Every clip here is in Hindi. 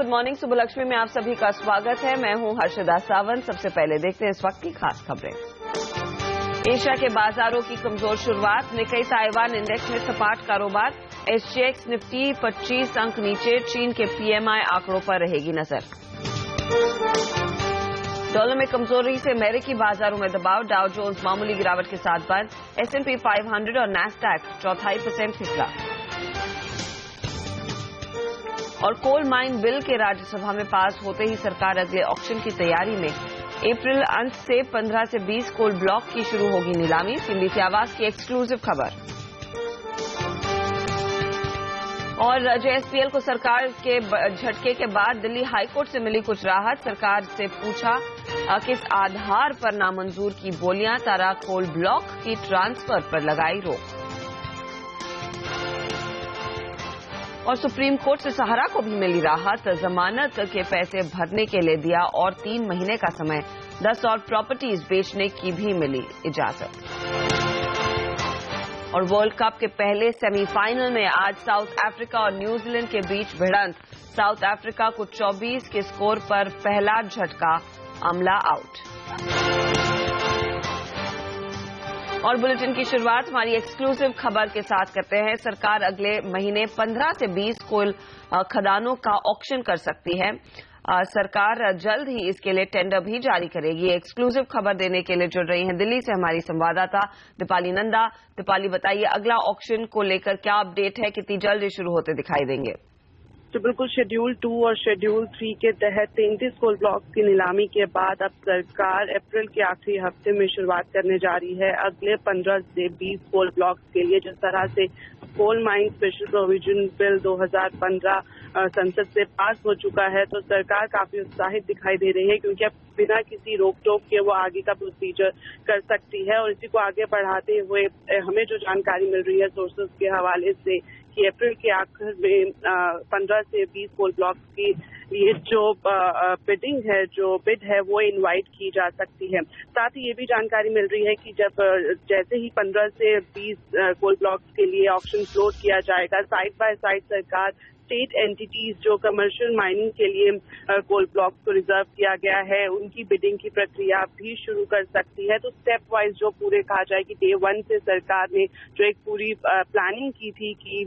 Good morning. सुबह में आप सभी का स्वागत है। मैं हूं हर्षदा सावंत। सबसे पहले देखते हैं इस वक्त की खास खबरें। एशिया के बाजारों की कमजोर शुरुआत, निक्केई ताइवान इंडेक्स में सपाट कारोबार, एसजीएक्स निफ्टी 25 अंक नीचे, चीन के पीएमआई आंकड़ों पर रहेगी नजर। डॉलर में कमजोरी से अमेरिकी बाजारों में दबाव, डाउ जोन्स मामूली गिरावट के साथ बंद, S&P 500 और नैस्डैक 0.25% फिसला। और कोल माइन बिल के राज्यसभा में पास होते ही सरकार अगले ऑक्शन की तैयारी में। अप्रैल अंत से 15 से 20 कोल ब्लॉक की शुरू होगी नीलामी, सीएनबीसी आवाज की एक्सक्लूसिव खबर। और जेएसपीएल को सरकार के झटके के बाद दिल्ली हाईकोर्ट से मिली कुछ राहत, सरकार से पूछा किस आधार पर नामंजूर की बोलियां, तारा कोल ब्लॉक की ट्रांसफर पर लगाई रोक। और सुप्रीम कोर्ट से सहारा को भी मिली राहत, जमानत के पैसे भरने के लिए दिया और 3 महीने का समय, 10 और प्रॉपर्टीज बेचने की भी मिली इजाजत। और वर्ल्ड कप के पहले सेमीफाइनल में आज साउथ अफ्रीका और न्यूजीलैंड के बीच भिड़ंत, साउथ अफ्रीका को 24 के स्कोर पर पहला झटका, अमला आउट। और बुलेटिन की शुरुआत हमारी एक्सक्लूसिव खबर के साथ करते हैं। सरकार अगले महीने 15 से 20 कोल खदानों का ऑक्शन कर सकती है। सरकार जल्द ही इसके लिए टेंडर भी जारी करेगी। एक्सक्लूसिव खबर देने के लिए जुड़ रही हैं दिल्ली से हमारी संवाददाता दीपाली नंदा। दीपाली, बताइए अगला ऑक्शन को लेकर क्या अपडेट है, कितनी जल्द ये शुरू होते दिखाई देंगे? तो बिल्कुल शेड्यूल 2 और शेड्यूल 3 के तहत 33 कोल ब्लॉक की नीलामी के बाद अब सरकार अप्रैल के आखिरी हफ्ते में शुरुआत करने जा रही है अगले 15 से 20 कोल ब्लॉक्स के लिए। जिस तरह से coal mine special provision bill 2015 संसद से पास हो चुका है, तो सरकार काफी उत्साहित दिखाई दे रही है, क्योंकि अब बिना किसी रोक टोक के वो आगे का प्रोसीजर कर सकती है। और इसी को आगे बढ़ाते हुए हमें जो जानकारी मिल रही है सोर्सेज के हवाले से कि अप्रैल के आखिर में 15 से 20 कोल ब्लॉक्स की ये जो बिडिंग है, जो बिड है, वो इनवाइट की जा सकती है। साथ ही ये भी जानकारी मिल रही है कि जैसे ही 15 से 20 कोल ब्लॉक्स के लिए ऑक्शन फ्लोट किया जाएगा, साइड बाय साइड सरकार स्टेट एंटिटीज जो कमर्शियल माइनिंग के लिए कोल ब्लॉक्स को रिजर्व किया गया है, उनकी बिडिंग की प्रक्रिया भी शुरू कर सकती है। तो स्टेप वाइज जो पूरे कहा जाए कि डे 1 से सरकार ने जो एक पूरी प्लानिंग की थी कि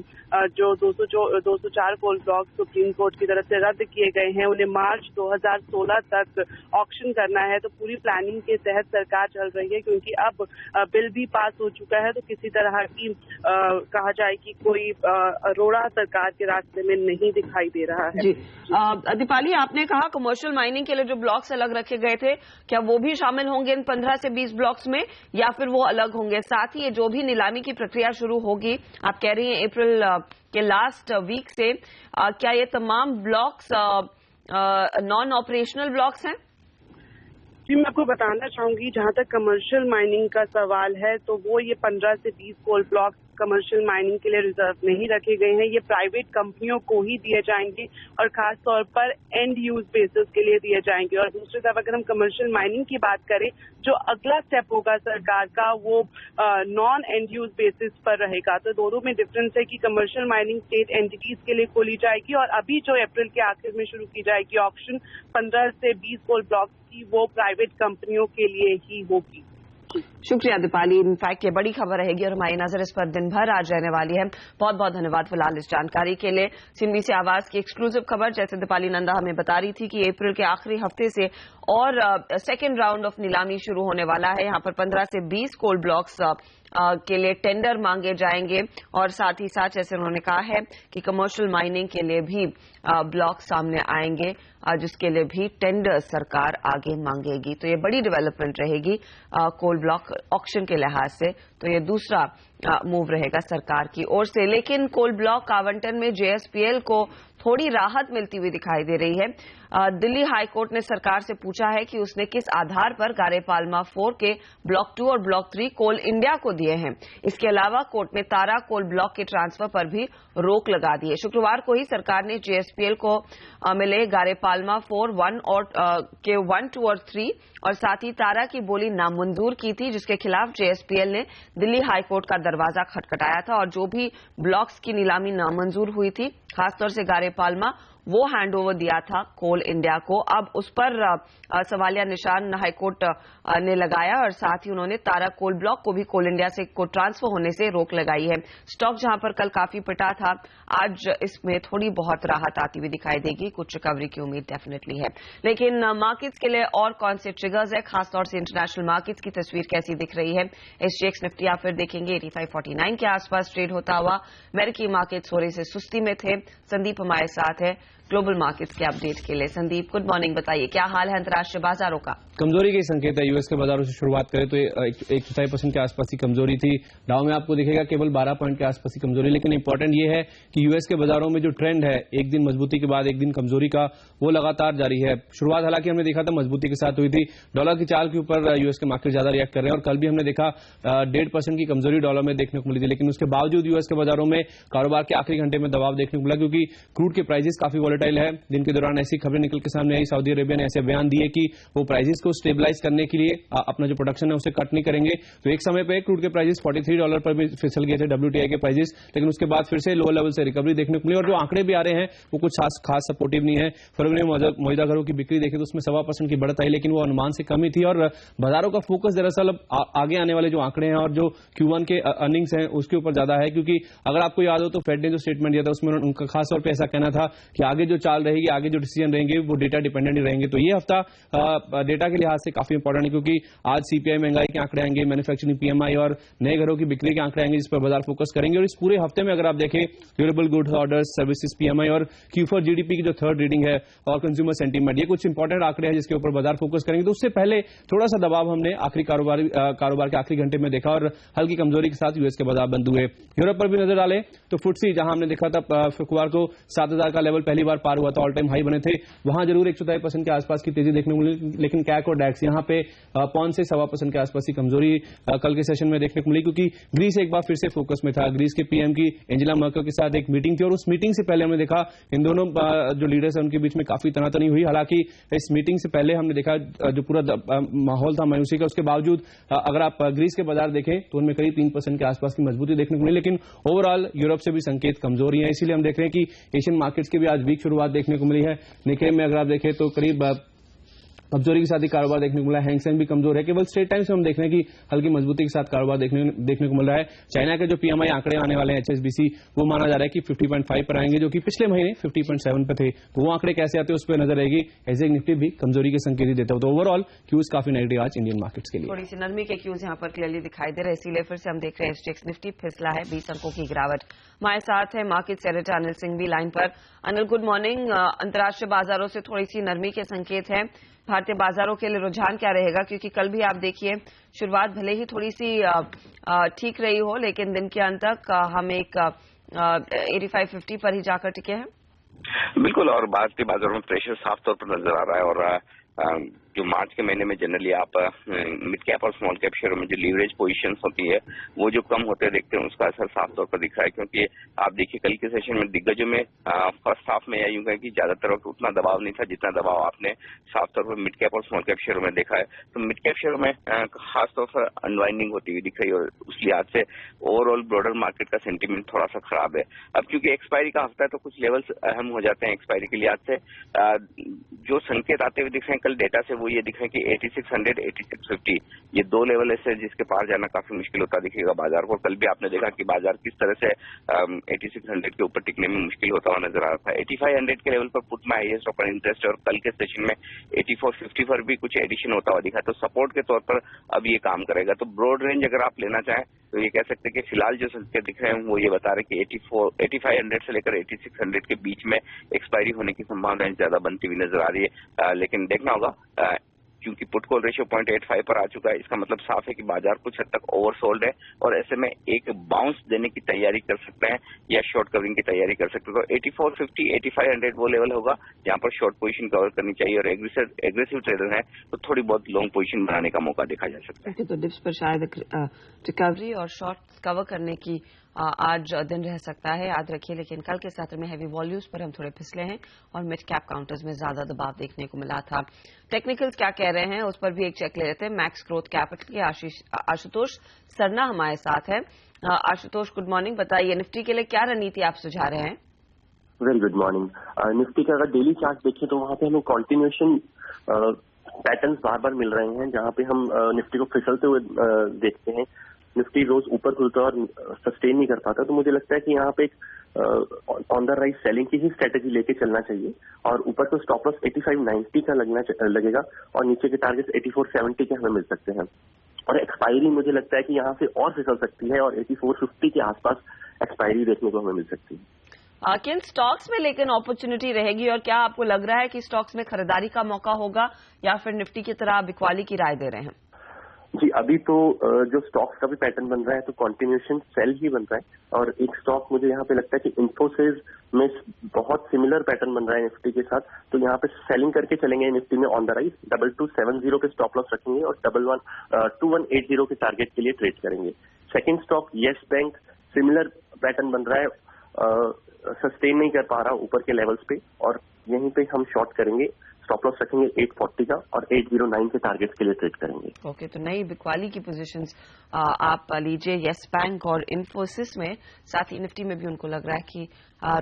जो 204 कोल ब्लॉक सुप्रीम कोर्ट की तरफ से रद्द किए गए हैं, उन्हें मार्च 2016 तक ऑक्शन करना है। तो पूरी प्लानिंग के तहत सरकार चल रही है, क्योंकि अब बिल भी पास हो चुका है। तो किसी तरह की कहा जाए कि कोई अरोड़ा सरकार के रास्ते में नहीं दिखाई दे रहा है। जी दीपाली, आपने कहा कमर्शियल माइनिंग के लिए जो ब्लॉक्स अलग रखे गए थे, क्या वो भी शामिल होंगे इन 15 से 20 ब्लॉक्स में, या फिर वो अलग होंगे? साथ ही ये जो भी नीलामी की प्रक्रिया शुरू होगी, आप कह रही हैं अप्रैल के लास्ट वीक से, क्या ये तमाम ब्लॉक्स नॉन ऑपरेशनल ब्लॉक्स हैं? जी, मैं आपको बताना चाहूंगी, जहां तक कमर्शियल माइनिंग का सवाल है, तो वो ये 15 से 20 कोल ब्लॉक कमर्शियल माइनिंग के लिए रिजर्व नहीं रखे गए हैं। ये प्राइवेट कंपनियों को ही दिए जाएंगे और खास तौर पर एंड यूज बेसिस के लिए दिए जाएंगे। और दूसरी तरफ अगर हम कमर्शियल माइनिंग की बात करें, जो अगला स्टेप होगा सरकार का, वो नॉन एंड यूज बेसिस पर रहेगा। तो दोनों में डिफरेंस है कि कमर्शियल माइनिंग स्टेट एंटिटीज के लिए खोली जाएगी, और अभी जो अप्रैल के आखिर में शुरू की जाएगी ऑक्शन 15 से 20 कोल ब्लॉक की, वो प्राइवेट कंपनियों के लिए ही होगी। शुक्रिया दीपाली। इनफैक्ट ये बड़ी खबर रहेगी और हमारी नजर इस पर दिन भर आज रहने वाली है। बहुत बहुत धन्यवाद फिलहाल इस जानकारी के लिए। सीएनबीसी आवाज की एक्सक्लूसिव खबर, जैसे दीपाली नंदा हमें बता रही थी कि अप्रैल के आखिरी हफ्ते से और सेकेंड राउंड ऑफ नीलामी शुरू होने वाला है। यहाँ पर 15 से 20 कोल ब्लॉक्स के लिए टेंडर मांगे जाएंगे, और साथ ही साथ जैसे उन्होंने कहा है कि कमर्शियल माइनिंग के लिए भी ब्लॉक सामने आएंगे, जिसके लिए भी टेंडर सरकार आगे मांगेगी। तो ये बड़ी डेवलपमेंट रहेगी कोल ब्लॉक ऑक्शन के लिहाज से। तो ये दूसरा मूव रहेगा सरकार की ओर से। लेकिन कोल ब्लॉक आवंटन में जेएसपीएल को थोड़ी राहत मिलती हुई दिखाई दे रही है। दिल्ली हाईकोर्ट ने सरकार से पूछा है कि उसने किस आधार पर गारेपालमा 4 के ब्लॉक 2 और ब्लॉक 3 कोल इंडिया को दिए हैं। इसके अलावा कोर्ट ने तारा कोल ब्लॉक के ट्रांसफर पर भी रोक लगा दी है। शुक्रवार को ही सरकार ने जेएसपीएल को मिले गारेपालमा 4 के 1, 2 और 3 और साथ ही तारा की बोली नामंजूर की थी, जिसके खिलाफ जेएसपीएल ने दिल्ली हाईकोर्ट का दरवाजा खटखटाया था। और जो भी ब्लॉक्स की नीलामी नामंजूर हुई थी, खासतौर से गारेपालमा, वो हैंडओवर दिया था कोल इंडिया को। अब उस पर सवालिया निशान हाईकोर्ट ने लगाया और साथ ही उन्होंने तारा कोल ब्लॉक को भी कोल इंडिया से को ट्रांसफर होने से रोक लगाई है। स्टॉक जहां पर कल काफी पिटा था, आज इसमें थोड़ी बहुत राहत आती हुई दिखाई देगी, कुछ रिकवरी की उम्मीद डेफिनेटली है। लेकिन मार्केट्स के लिए और कौन से ट्रिगर्स है, खासतौर से इंटरनेशनल मार्केट्स की तस्वीर कैसी दिख रही है? एसजीएक्स निफ्टी या फिर देखेंगे 8549 के आसपास ट्रेड होता हुआ। अमेरिकी मार्केट्स हो रहे से सुस्ती में थे। संदीप हमारे साथ है ग्लोबल मार्केट्स के अपडेट के लिए। संदीप, गुड मॉर्निंग, बताइए क्या हाल है अंतर्राष्ट्रीय बाजारों का? कमजोरी के संकेत है। यूएस के बाजारों से शुरुआत करें तो 1.4% के आसपास की कमजोरी थी। डाउ में आपको दिखेगा केवल 12 पॉइंट के आसपास की कमजोरी। लेकिन इंपॉर्टेंट ये है कि यूएस के बाजारों में जो ट्रेंड है, एक दिन मजबूती के बाद एक दिन कमजोरी का, वो लगातार जारी है। शुरुआत हालांकि हमने देखा था मजबूती के साथ हुई थी। डॉलर की चाल के ऊपर यूएस के मार्केट ज्यादा रिएक्ट कर रहे हैं और कल भी हमने देखा 1.5% की कमजोरी डॉलर में देखने को मिली थी। लेकिन उसके बावजूद यूएस के बाजारों में कारोबार के आखिरी घंटे में दबाव देखने को मिला, क्योंकि क्रूड के प्राइसेस काफी वॉलेटाइल है। दिन के दौरान ऐसी खबरें निकल के सामने आई, सऊदी अरेबिया ने ऐसे बयान दिए कि वो प्राइसेस को स्टेबलाइज करने के लिए अपना जो प्रोडक्शन है उसे कट नहीं करेंगे। तो एक समय पे क्रूड के प्राइसेस $43 पर भी फिसल गए थे, WTI के प्राइसेस, लेकिन उसके बाद फिर से लोअर लेवल से रिकवरी देखने को मिली। और जो आंकड़े भी आ रहे हैं वो कुछ खास सपोर्टिव नहीं है। फरवरी में मौजूदा घरों की बिक्री देखें तो उसमें 1.25% की बढ़त आई, लेकिन वो अनुमान से कम ही थी। और बाजारों का फोकस दरअसल अब आगे आने वाले जो आंकड़े हैं और जो Q1 के अर्निंग्स हैं उसके ऊपर ज्यादा है, क्योंकि अगर आपको याद हो तो फेड ने जो स्टेटमेंट दिया था उसमें उनका खास तौर पर ऐसा कहना था कि आगे जो चाल रहेगी, आगे जो डिसीजन रहेंगे वो डेटा डिपेंडेंट ही रहेंगे। तो ये हफ्ता डेटा के लिहाज से काफी इंपॉर्टेंट है, क्योंकि आज सीपीआई महंगाई के आंकड़े आएंगे, मैन्युफैक्चरिंग पीएमआई और नए घरों की बिक्री के आंकड़े आएंगे, जिस पर बाजार फोकस करेंगे। और इस पूरे हफ्ते में अगर आप देखें durable goods orders, services PMI और Q4 जीडीपी की जो थर्ड रीडिंग है और कंज्यूमर सेंटीमेंट, ये कुछ इंपॉर्टेंट आंकड़े हैं जिसके ऊपर बाजार फोकस करेंगे। तो उससे पहले थोड़ा सा दबाव हमने आखिरी कारोबार के आखिरी घंटे में देखा और हल्की कमजोरी के साथ यूएस के बाजार बंद हुए। यूरोप पर भी नजर डाले तो फुटसी, जहां हमने देखा था शुक्रवार को 7000 का लेवल पहली बार पार हुआ था, ऑल टाइम हाई बने थे, वहां जरूर 1.4% के आसपास की तेजी देखने को मिली। लेकिन कैक और डैक्स यहां पे 5 से 1.25% के आसपास की कमजोरी कल के सेशन में देखने को मिली, क्योंकि ग्रीस एक बार फिर से फोकस में था। ग्रीस के पीएम की एंजेला मर्केल के साथ एक मीटिंग थी और उस मीटिंग से पहले हमने देखा इन दोनों जो लीडर्स हैं उनके बीच में काफी तनातनी हुई। हालांकि इस मीटिंग से पहले हमने देखा जो पूरा माहौल था मायूसी का, उसके बावजूद अगर आप ग्रीस के बाजार देखें तो उनमें करीब 3% के आसपास की मजबूती देखने को मिली। लेकिन ओवरऑल यूरोप से भी संकेत कमजोरी है, इसीलिए हम देख रहे हैं कि एशियन मार्केट्स की भी आज वीक शुरुआत देखने को मिली है। निकेई में अगर आप देखें तो करीब कमजोरी के साथ ही कारोबार देखने को मिला है। हैंगसेंग भी कमजोर है। केवल स्ट्रेट टाइम्स में हम देख रहे हैं कि हल्की मजबूती के साथ कारोबार देखने को मिल रहा है। चाइना के जो पीएमआई आंकड़े आने वाले हैं HSBC, वो माना जा रहा है कि 50.5 पर आएंगे, जो कि पिछले महीने 50.7 पे थे। तो वो आंकड़े कैसे आते हैं उस पर नजर रहेगी। एसजीएक्स निफ्टी भी कमजोरी के संकेत ही देता हो। तो ओवरऑल क्यूज काफी नेगेटिव आज इंडियन मार्केट्स के लिए। थोड़ी सी नरमी के क्यूज यहाँ पर क्लियरली दिखाई दे रहे हैं, इसीलिए फिर से हम देख रहे हैं एसजीएक्स निफ्टी फिसला है, 20 अंकों की गिरावट। हमारे साथ है मार्केट एडिटर अनिल सिंह भी लाइन पर। Anil, good morning. अंतर्राष्ट्रीय बाजारों से थोड़ी सी नरमी के संकेत है, भारतीय बाजारों के लिए रुझान क्या रहेगा? क्योंकि कल भी आप देखिए शुरुआत भले ही थोड़ी सी ठीक रही हो, लेकिन दिन के अंत तक हम एक 8550 पर ही जाकर टिके हैं। बिल्कुल, और भारतीय बाजारों में प्रेशर साफ तौर पर नजर आ रहा है। और जो मार्च के महीने में जनरली आप मिड कैप और स्मॉल कैप शेयरों में जो लीवरेज पोजीशंस होती है वो जो कम होते देखते हैं, उसका असर साफ तौर पर दिख रहा है। क्योंकि आप देखिए कल के सेशन में दिग्गजों में फर्स्ट हाफ में या यूं कहें कि ज्यादातर वक्त उतना दबाव नहीं था जितना दबाव आपने साफ तौर पर मिड कैप और स्मॉल कैप शेयरों में देखा है। तो मिड कैप शेयरों में खासतौर पर अनवाइंडिंग होती हुई दिख रही है और उस लिहाज से ओवरऑल ब्रॉडर मार्केट का सेंटीमेंट थोड़ा सा खराब है। अब क्योंकि एक्सपायरी का हफ्ता है तो कुछ लेवल्स अहम हो जाते हैं एक्सपायरी के लिहाज से। जो संकेत आते हुए दिख रहे हैं कल डेटा से, वो ये दिख रहे हैं कि 8600, 8650 ये दो लेवल ऐसे जिसके पार जाना काफी मुश्किल होता दिखेगा बाजार को। कल भी आपने देखा कि बाजार किस तरह से 8600 के ऊपर टिकने में मुश्किल होता हुआ नजर आ रहा था। 8500 के लेवल पर पुट में हाईएस्ट ओपन इंटरेस्ट और कल के सेशन में 8450 पर भी कुछ एडिशन होता हुआ दिखा। तो सपोर्ट के तौर पर अब ये काम करेगा। तो ब्रॉड रेंज अगर आप लेना चाहें तो ये कह सकते हैं कि फिलहाल जो संकेत दिख रहे हैं वो ये बता रहे हैं कि 8500 से लेकर 8600 के बीच में एक्सपायरी होने की संभावना ज्यादा बनती हुई नजर आ रही है। लेकिन देखना होगा क्योंकि पुट कॉल रेशियो 0.85 पर आ चुका है, इसका मतलब साफ है कि बाजार कुछ हद तक ओवरसोल्ड है और ऐसे में एक बाउंस देने की तैयारी कर सकते हैं या शॉर्ट कवरिंग की तैयारी कर सकते हैं। तो 8450, 8500 वो लेवल होगा जहां पर शॉर्ट पोजीशन कवर करनी चाहिए और एग्रेसिव ट्रेडर है तो थोड़ी बहुत लॉन्ग पोजीशन बनाने का मौका देखा जा सकता है। तो डिप्स पर शायद रिकवरी और शॉर्ट कवर करने की आज दिन रह सकता है, याद रखिए। लेकिन कल के सत्र में हैवी वॉल्यूम्स पर हम थोड़े फिसले हैं और मिड कैप काउंटर्स में ज्यादा दबाव देखने को मिला था। टेक्निकल्स क्या कह रहे हैं उस पर भी एक चेक ले लेते हैं। मैक्स ग्रोथ कैपिटल के आशुतोष सरना हमारे साथ है। Ashutosh, good morning. बताइए निफ्टी के लिए क्या रणनीति आप सुझा रहे हैं? Very good morning. निफ्टी का अगर डेली चार्ट देखें तो वहां पे हमें कॉन्टिन्यूएशन पैटर्न्स बार बार मिल रहे हैं, जहां पे हम निफ्टी को फिसलते हुए देखते हैं। निफ्टी रोज ऊपर खुलता है और सस्टेन नहीं कर पाता, तो मुझे लगता है कि यहाँ पे एक ऑन द राइज सेलिंग की ही स्ट्रेटेजी लेके चलना चाहिए और ऊपर तो स्टॉप लॉस 8590 का लगेगा और नीचे के टारगेट 8470 के हमें मिल सकते हैं। और एक्सपायरी मुझे लगता है कि यहाँ से और फिसल सकती है और 8450 के आसपास एक्सपायरी देखने को हमें मिल सकती है। किन स्टॉक्स में लेकिन अपॉर्चुनिटी रहेगी और क्या आपको लग रहा है कि स्टॉक्स में खरीदारी का मौका होगा या फिर निफ्टी की तरह बिकवाली की राय दे रहे हैं? जी, अभी तो जो स्टॉक्स का भी पैटर्न बन रहा है तो कॉन्टिन्यूएशन सेल ही बन रहा है और एक स्टॉक मुझे यहाँ पे लगता है कि इन्फोसिस में बहुत सिमिलर पैटर्न बन रहा है निफ्टी के साथ, तो यहाँ पे सेलिंग करके चलेंगे निफ्टी में ऑन द राइज। 2270 के स्टॉप लॉस रखेंगे और 2180 के टारगेट के लिए ट्रेड करेंगे। Second stock yes bank, similar pattern बन रहा है, सस्टेन नहीं कर पा रहा ऊपर के लेवल्स पे और यहीं पे हम शॉर्ट करेंगे। स्टॉप लॉस रखेंगे 840 का और 809 के टारगेट के लिए ट्रेड करेंगे। ओके, तो नई बिकवाली की पोजीशंस आप लीजिए येस बैंक और इन्फोसिस में। साथ ही निफ्टी में भी उनको लग रहा है कि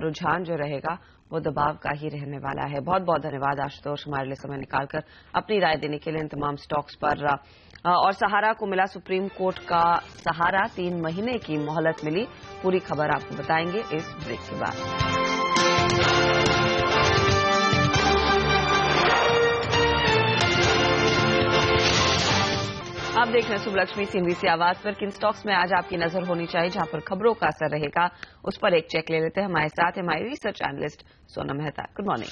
रुझान जो रहेगा वो दबाव का ही रहने वाला है। बहुत बहुत धन्यवाद आशुतोष हमारे लिए समय निकालकर अपनी राय देने के लिए इन तमाम स्टॉक्स पर। और सहारा को मिला सुप्रीम कोर्ट का सहारा, 3 महीने की मोहलत मिली। पूरी खबर आपको बताएंगे इस ब्रेक के बाद। आप देख रहे हैं सुबलक्ष्मी CNBC आवाज पर। किन स्टॉक्स में आज आपकी नजर होनी चाहिए जहां पर खबरों का असर रहेगा, उस पर एक चेक ले लेते हैं। हमारे साथ है हमारी research analyst Sonam Mehta. Good morning.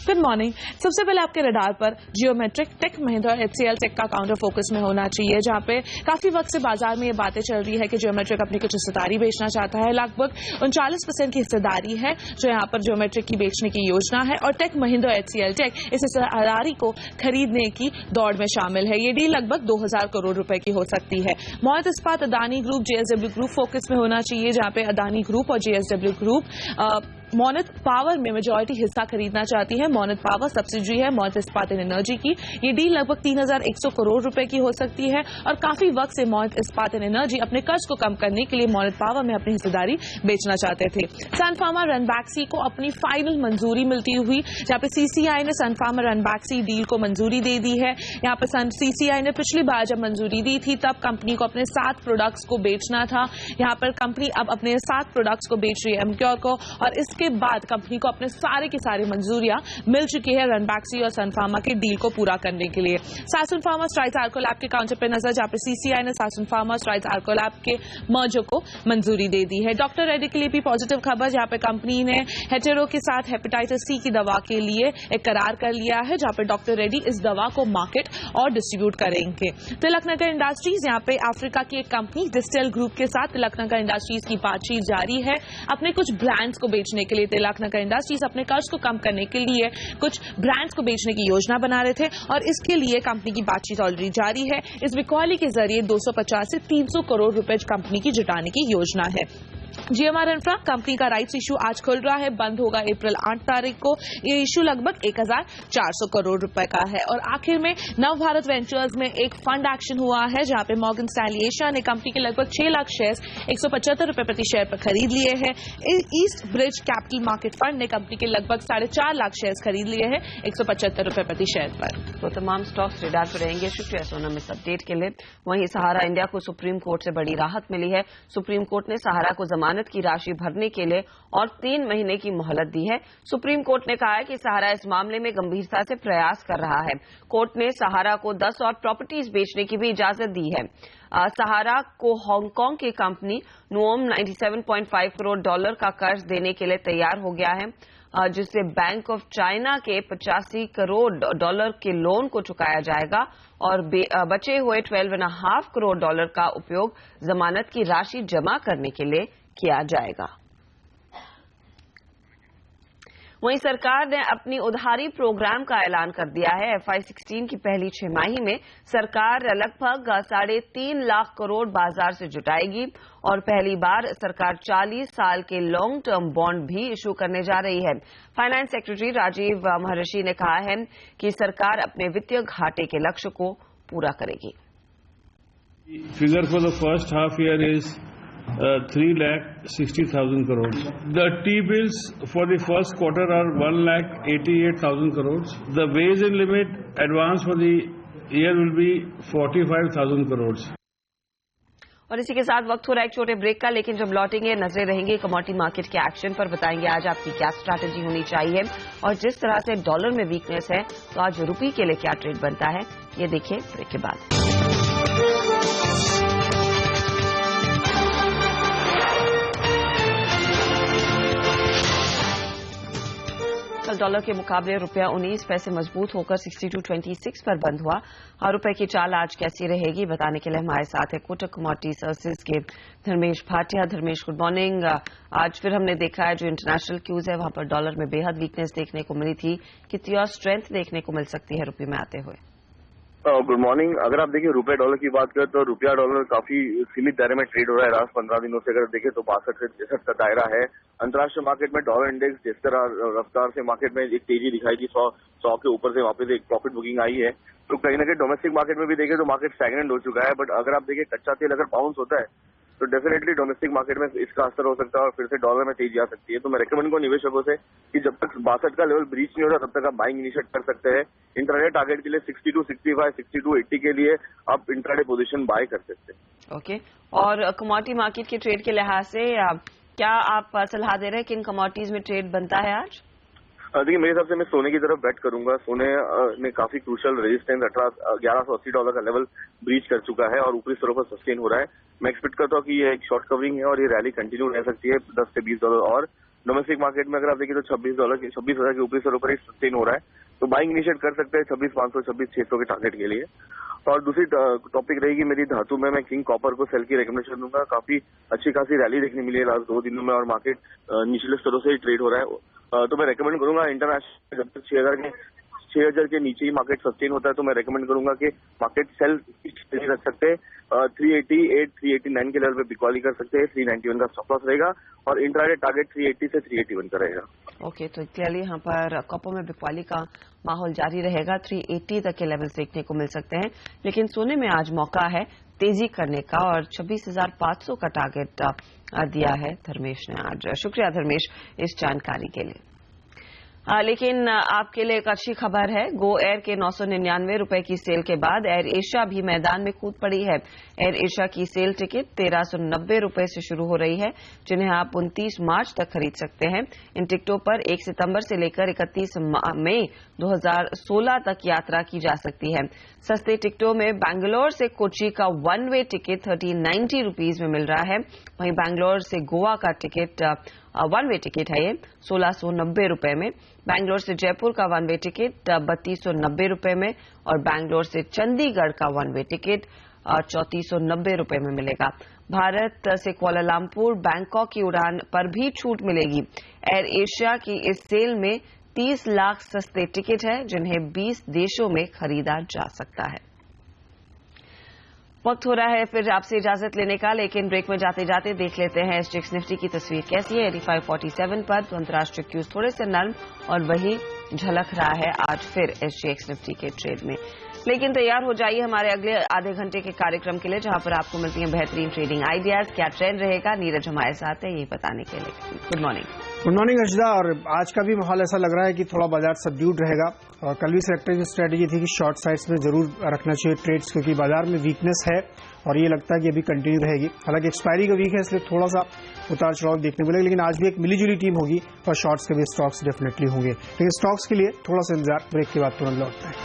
Good morning. सबसे पहले आपके रडार पर जियोमेट्रिक, टेक महिंद्रा और HCL टेक का काउंटर फोकस में होना चाहिए, जहां पे काफी वक्त से बाजार में ये बातें चल रही है कि जियोमेट्रिक अपनी कुछ हिस्सेदारी बेचना चाहता है। लगभग 39% की हिस्सेदारी है जो यहाँ पर जियोमेट्रिक की बेचने की योजना है और टेक महिंद्रा HCL टेक इस हिस्सेदारी को खरीदने की दौड़ में शामिल है। ये डील लगभग 2000 करोड़ रुपए की हो सकती है। मोहित इस्पात, Adani group, JSW group focus में होना चाहिए, जहां पे अदानी ग्रुप और JSW ग्रुप मोनित पावर में मेजॉरिटी हिस्सा खरीदना चाहती है। मोनित पावर सब्सिडरी है मोनित इस्पात एंड एनर्जी की। ये डील लगभग 3100 करोड़ रुपए की हो सकती है और काफी वक्त से मोनित इस्पात एंड एनर्जी अपने कर्ज को कम करने के लिए मोनित पावर में अपनी हिस्सेदारी बेचना चाहते थे। सन फार्मा रनबैक्सी को अपनी फाइनल मंजूरी मिलती हुई, जहां पे CCI ने सन फार्मा रनबैक्सी डील को मंजूरी दे दी है। यहाँ पे CCI ने पिछली बार जब मंजूरी दी थी तब कंपनी को अपने 7 प्रोडक्ट्स को बेचना था। यहाँ पर कंपनी अब अपने 7 प्रोडक्ट्स को बेच रही है एमक्योर को और इसके बाद कंपनी को अपने सारे की सारी मंजूरियां मिल चुकी है रनबैक्सी और सन फार्मा के डील को पूरा करने के लिए। सासन फार्मा स्ट्राइड्स आर्कोलैब के काउंटर पे नजर, जहां पे CCI ने सासन फार्मा स्ट्राइड्स आर्कोलैब के मर्जर को मंजूरी दे दी है। डॉक्टर रेड्डी के लिए भी पॉजिटिव खबर, जहां पे कंपनी ने हेटेरो के साथ हेपेटाइटिस C की दवा के लिए एक करार कर लिया है, जहां पे डॉक्टर रेड्डी इस दवा को मार्केट और डिस्ट्रीब्यूट करेंगे। तिलकनगर इंडस्ट्रीज, यहाँ पे अफ्रीका की एक कंपनी डिस्टिल ग्रुप के साथ तिलकनगर इंडस्ट्रीज की बातचीत जारी है। अपने कुछ ब्रांड्स को बेचने के लिए तिलकनगर इंडस्ट्रीज अपने कर्ज को कम करने के लिए कुछ ब्रांड्स को बेचने की योजना बना रहे थे और इसके लिए कंपनी की बातचीत ऑलरेडी जारी है। इस बिकवाली के जरिए 250 से 300 करोड़ रुपए कंपनी की जुटाने की योजना है। GMR इंफ्रा कंपनी का राइट्स इशू आज खुल रहा है, बंद होगा अप्रैल 8 तारीख को। ये इशू लगभग 1400 करोड़ रुपए का है। और आखिर में नव भारत वेंचर्स में एक फंड एक्शन हुआ है, जहां पे मॉर्गन स्टैनली एशिया ने कंपनी के लगभग 6 लाख शेयर्स 175 रुपए प्रति शेयर पर खरीद लिए हैं। East bridge capital market fund ने कंपनी के लगभग 4.5 लाख शेयर्स खरीद लिए हैं 175 रुपए प्रति शेयर पर। तो तमाम स्टॉक्स रेडार पर रहेंगे। शुक्रिया सोनम इस अपडेट के लिए। वहीं सहारा इंडिया को सुप्रीम कोर्ट से बड़ी राहत मिली है। सुप्रीम कोर्ट ने सहारा को जमानत की राशि भरने के लिए और 3 महीने की मोहलत दी है। सुप्रीम कोर्ट ने कहा है कि सहारा इस मामले में गंभीरता से प्रयास कर रहा है। कोर्ट ने सहारा को 10 और प्रॉपर्टीज बेचने की भी इजाजत दी है। सहारा को हांगकांग की कंपनी नुओम $97.5 करोड़ का कर्ज देने के लिए तैयार हो गया है, जिससे बैंक ऑफ चाइना के $85 करोड़ के लोन को चुकाया जाएगा और बचे हुए $12.5 करोड़ का उपयोग जमानत की राशि जमा करने के लिए किया जाएगा। वहीं सरकार ने अपनी उधारी प्रोग्राम का ऐलान कर दिया है। FY16 की पहली 6 माही में सरकार लगभग 3.5 लाख करोड़ बाजार से जुटाएगी और पहली बार सरकार 40 साल के लॉन्ग टर्म बॉन्ड भी इशू करने जा रही है। फाइनेंस सेक्रेटरी राजीव महर्षि ने कहा है कि सरकार अपने वित्तीय घाटे के लक्ष्य को पूरा करेगी। Figure for the first half year is 3,60,000 crores. The T-bills for the first quarter are 1,88,000 crores. The wage limit advance for the year will be 45,000 crores. और इसी के साथ वक्त हो रहा है एक छोटे ब्रेक का, लेकिन जब लौटेंगे नजरें रहेंगी कमोडिटी मार्केट के एक्शन पर। बताएंगे आज आपकी क्या स्ट्रैटेजी होनी चाहिए और जिस तरह से डॉलर में वीकनेस है तो आज रुपये के लिए क्या ट्रेड बनता है, ये देखिए ब्रेक के बाद। कल डॉलर के मुकाबले रुपया 19 पैसे मजबूत होकर 62.26 पर बंद हुआ। और रुपए की चाल आज कैसी रहेगी बताने के लिए हमारे साथ है कोटक कमोडिटी सर्विसेज के धर्मेश भाटिया। Dharmesh, good morning. आज फिर हमने देखा है जो इंटरनेशनल क्यूज है वहां पर डॉलर में बेहद वीकनेस देखने को मिली थी, कितनी और स्ट्रेंथ देखने को मिल सकती है रुपये में आते हुए? Good morning. अगर आप देखिए रुपए डॉलर की बात करें तो रुपया डॉलर काफी सीमित दायरे में ट्रेड हो रहा है। लास्ट 15 दिनों से अगर देखें तो 62 से 63 का दायरा है। अंतर्राष्ट्रीय मार्केट में डॉलर इंडेक्स जिस तरह रफ्तार से मार्केट में एक तेजी दिखाई दी, 100 के ऊपर से वापस एक प्रॉफिट बुकिंग आई है, तो कहीं ना कहीं डोमेस्टिक मार्केट में भी देखें तो मार्केट स्टैग्नेंट हो चुका है। बट अगर आप देखिए कच्चा तेल अगर बाउंस होता है तो डेफिनेटली डोमेस्टिक मार्केट में इसका असर हो सकता है और फिर से डॉलर में तेजी आ सकती है। तो मैं रेकमेंड करूँ निवेशकों से कि जब तक 62 का लेवल ब्रीच नहीं हो रहा तब तक आप बाइंग इनिशिएट कर सकते हैं। इंट्राडे टारगेट के लिए 62, 65, 62, 80 के लिए आप इंट्राडे पोजीशन बाय कर सकते हैं। ओके। और कमोडिटी मार्केट के ट्रेड के लिहाज से क्या आप सलाह दे रहे हैं किन कमोडिटीज में ट्रेड बनता है आज? देखिए मेरे हिसाब से मैं सोने की तरफ बेट करूंगा। सोने में काफी क्रूशियल रेजिस्टेंस $1180 का लेवल ब्रीच कर चुका है और ऊपरी स्तरों पर सस्टेन हो रहा है। मैं एक्सपेक्ट करता हूँ कि ये एक शॉर्ट कवरिंग है और ये रैली कंटिन्यू रह सकती है $10 से $20 और। डोमेस्टिक मार्केट में अगर आप देखिए तो $26,000 के ऊपरी स्तरों पर ही सस्टेन हो रहा है, तो बाइंग इनिशिएट कर सकते हैं 26,500, 26,600 के टारगेट के लिए। और दूसरी टॉपिक रहेगी मेरी धातु में, मैं किंग कॉपर को सेल की रिकमेंडेशन दूंगा। काफी अच्छी खासी रैली देखने मिली है लास्ट 2 दिनों में और मार्केट निचले स्तरों से ही ट्रेड हो रहा है। तो मैं रेकमेंड करूंगा इंटरनेशनल जब तक 6,000 के नीचे ही मार्केट सस्टेन होता है तो मैं रेकमेंड करूंगा कि मार्केट सेल रख सकते हैं। 388, 389 के लेवल पे बिकवाली कर सकते हैं। 391 का स्टॉप लॉस रहेगा और इंट्राडे टारगेट 380 से 381 का रहेगा। ओके, तो क्लियरली यहाँ पर कॉपर में बिकवाली का माहौल जारी रहेगा। 380 तक के लेवल देखने को मिल सकते हैं, लेकिन सोने में आज मौका है तेजी करने का और 26,500 का टारगेट दिया है धर्मेश ने आज। शुक्रिया धर्मेश इस जानकारी के लिए। लेकिन आपके लिए एक अच्छी खबर है। गो एयर के 999 रुपए की सेल के बाद एयर एशिया भी मैदान में कूद पड़ी है। एयर एशिया की सेल टिकट 1390 रुपए से शुरू हो रही है, जिन्हें आप 29 मार्च तक खरीद सकते हैं। इन टिकटों पर 1 सितंबर से लेकर 31 मई 2016 तक यात्रा की जा सकती है। सस्ते टिकटों में बैंगलोर से कोची का 1 वे टिकट 1390 रुपीज में मिल रहा है। वहीं बैंगलोर से गोवा का टिकट 1 वे टिकट है ये 1690 रुपए में। बैंगलोर से जयपुर का 1 वे टिकट 3290 रुपए में और बैंगलोर से चंडीगढ़ का 1 वे टिकट 3490 रुपए में मिलेगा। भारत से कुआलालंपुर, बैंकॉक की उड़ान पर भी छूट मिलेगी। एयर एशिया की इस सेल में 30 लाख सस्ते टिकट है, जिन्हें 20 देशों में खरीदा जा सकता है। वक्त हो रहा है फिर आपसे इजाजत लेने का, लेकिन ब्रेक में जाते जाते देख लेते हैं एसजीएक्स निफ्टी की तस्वीर कैसी है। 8547 पर तो अंतर्राष्ट्रीय क्यूज थोड़े से नर्म और वही झलक रहा है आज फिर एसजीएक्स निफ्टी के ट्रेड में। लेकिन तैयार हो जाइए हमारे अगले आधे घंटे के कार्यक्रम के लिए, जहां पर आपको मिलती हैं बेहतरीन ट्रेडिंग आइडियाज। क्या ट्रेंड रहेगा, नीरज हमारे साथ है ये बताने के लिए। Good morning. Good morning Arshida. और आज का भी माहौल ऐसा लग रहा है कि थोड़ा बाजार सबड्यूड रहेगा और कल भी सेक्टर की स्ट्रेटेजी थी कि शॉर्ट साइड्स में जरूर रखना चाहिए ट्रेड्स, क्योंकि बाजार में वीकनेस है और ये लगता है कि अभी कंटिन्यू रहेगी। हालांकि एक्सपायरी का वीक है इसलिए थोड़ा सा उतार चढ़ाव देखने को मिलेगा, लेकिन आज भी एक मिलीजुली टीम होगी और शॉर्ट्स के भी स्टॉक्स डेफिनेटली होंगे। लेकिन स्टॉक्स के लिए थोड़ा सा इंतजार, ब्रेक के बाद तुरंत लौटते हैं।